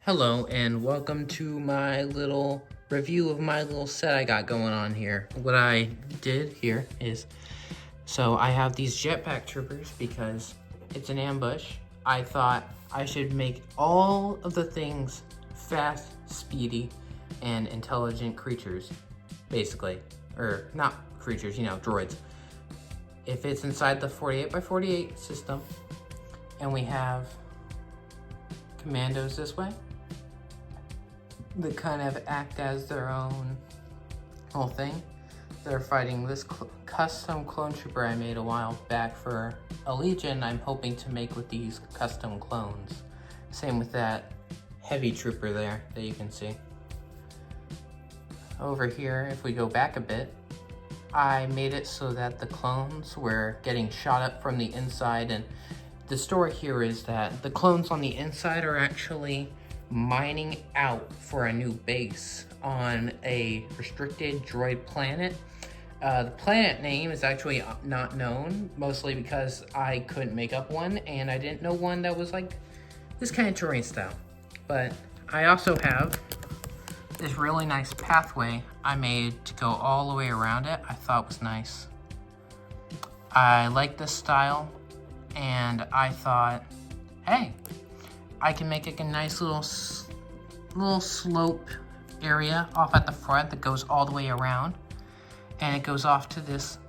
Hello and welcome to my little review of my little set I got going on here. What I did here is, so I have these jetpack troopers because it's an ambush. I thought I should make all of the things fast, speedy, and intelligent creatures, basically. Or not creatures, droids. If it's inside the 48x48 system, and we have commandos this way, that kind of act as their own whole thing. They're fighting this custom clone trooper I made a while back for a Legion I'm hoping to make with these custom clones. Same with that heavy trooper there that you can see. Over here, if we go back a bit, I made it so that the clones were getting shot up from the inside, and the story here is that the clones on the inside are actually mining out for a new base on a restricted droid planet. The planet name is actually not known, mostly because I couldn't make up one and I didn't know one that was like this kind of terrain style. But I also have this really nice pathway I made to go all the way around it. I thought was nice. I like this style and I thought, hey, I can make a nice little slope area off at the front that goes all the way around, and it goes off to this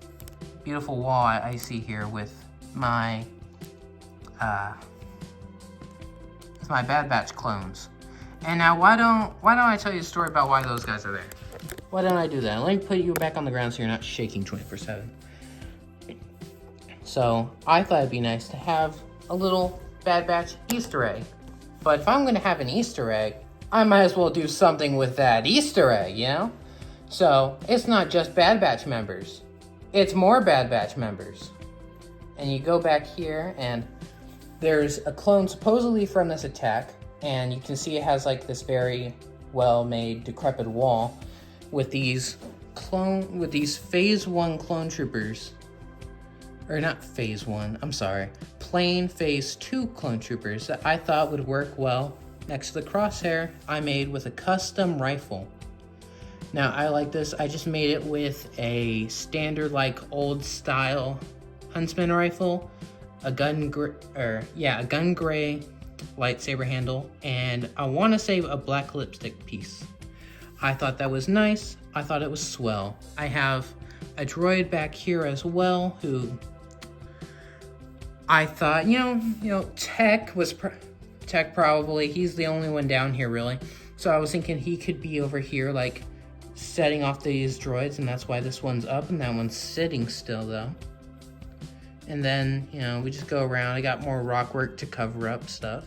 beautiful wall I see here with my Bad Batch clones. And now why don't I tell you a story about why those guys are there? Why don't I do that? Let me put you back on the ground so you're not shaking 24/7. So I thought it'd be nice to have a little Bad Batch Easter egg. But if I'm gonna have an Easter egg, I might as well do something with that Easter egg, you know? So it's not just Bad Batch members, it's more Bad Batch members. And you go back here and there's a clone supposedly from this attack, and you can see it has like this very well-made decrepit wall with these phase 1 clone troopers. Or not phase 1, I'm sorry. Plain phase 2 clone troopers that I thought would work well next to the crosshair I made with a custom rifle. Now I like this, I just made it with a standard like old style huntsman rifle, a gun gray lightsaber handle, and I want to say a black lipstick piece. I thought that was nice, I thought it was swell. I have a droid back here as well who I thought, Tech probably, he's the only one down here really. So I was thinking he could be over here like setting off these droids, and that's why this one's up and that one's sitting still though. And then, we just go around. I got more rock work to cover up stuff.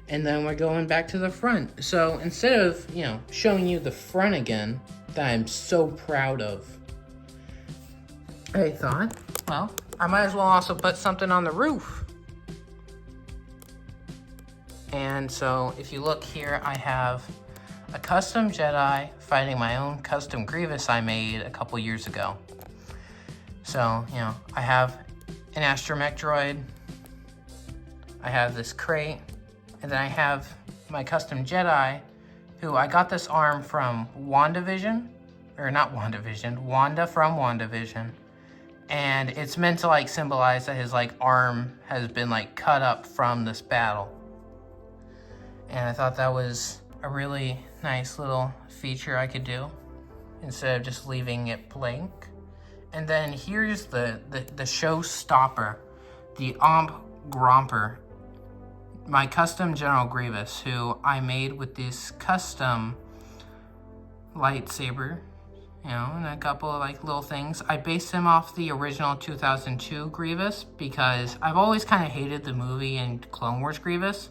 And then we're going back to the front. So instead of, showing you the front again that I'm so proud of, I thought, well, I might as well also put something on the roof. And so if you look here, I have a custom Jedi fighting my own custom Grievous I made a couple years ago. So, I have an astromech droid, I have this crate, and then I have my custom Jedi, who I got this arm from Wanda from WandaVision. And it's meant to like symbolize that his like arm has been like cut up from this battle. And I thought that was a really nice little feature I could do instead of just leaving it blank. And then here's the showstopper, the Omp Gromper, my custom General Grievous, who I made with this custom lightsaber, and a couple of like little things. I based him off the original 2002 Grievous because I've always kind of hated the movie and Clone Wars Grievous,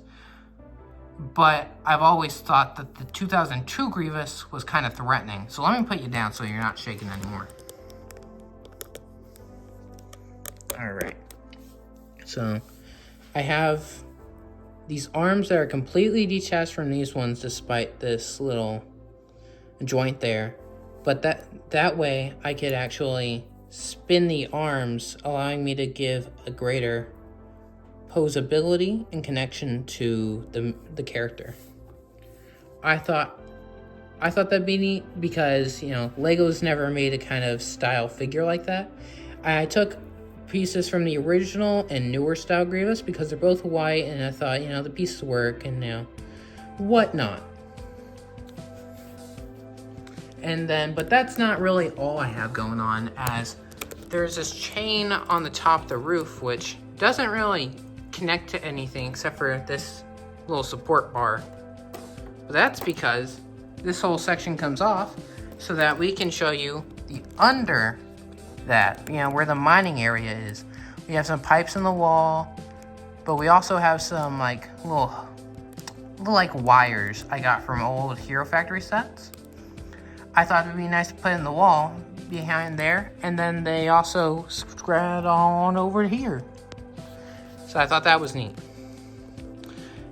but I've always thought that the 2002 Grievous was kind of threatening. So let me put you down so you're not shaking anymore. All right. So I have these arms that are completely detached from these ones despite this little joint there. But that way I could actually spin the arms, allowing me to give a greater posability and connection to the character. I thought that'd be neat because, you know, Lego's never made a kind of style figure like that. I took pieces from the original and newer style Grievous because they're both white, and I thought, you know, the pieces work and, you know, whatnot. And then, but that's not really all I have going on, as there's this chain on the top of the roof which doesn't really connect to anything except for this little support bar. But that's because this whole section comes off so that we can show you the under that, you know, where the mining area is. We have some pipes in the wall, but we also have some like little like wires I got from old Hero Factory sets. I thought it would be nice to put in the wall behind there, and then they also spread on over here. So I thought that was neat.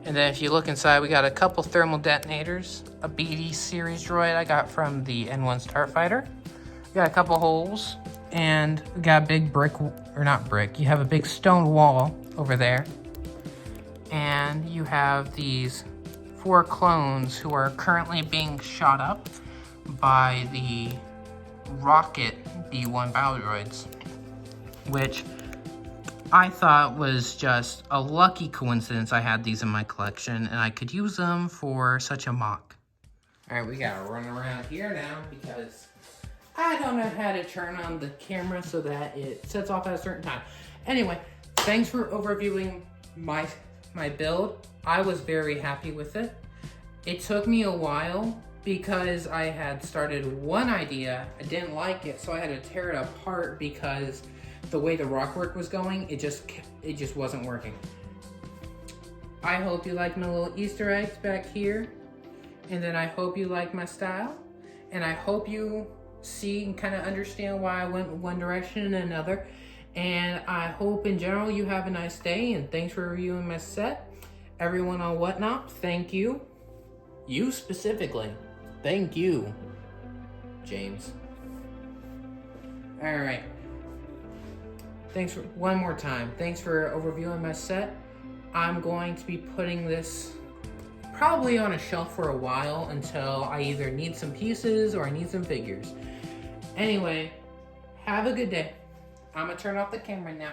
And then if you look inside, we got a couple thermal detonators, a BD series droid I got from the N1 Starfighter. We got a couple holes, and we got a big brick, or not brick, you have a big stone wall over there. And you have these 4 clones who are currently being shot up by the Rocket B1 battle droids, which I thought was just a lucky coincidence I had these in my collection and I could use them for such a mock. Alright, we gotta run around here now because I don't know how to turn on the camera so that it sets off at a certain time. Anyway, thanks for overviewing my build. I was very happy with it. It took me a while because I had started one idea, I didn't like it, so I had to tear it apart because the way the rockwork was going, it just wasn't working. I hope you like my little Easter eggs back here, and then I hope you like my style, and I hope you see and kind of understand why I went one direction and another, and I hope in general you have a nice day, and thanks for reviewing my set. Everyone on Whatnot, thank you. You specifically. Thank you, James. All right. Thanks for one more time. Thanks for overviewing my set. I'm going to be putting this probably on a shelf for a while until I either need some pieces or I need some figures. Anyway, have a good day. I'm gonna turn off the camera now.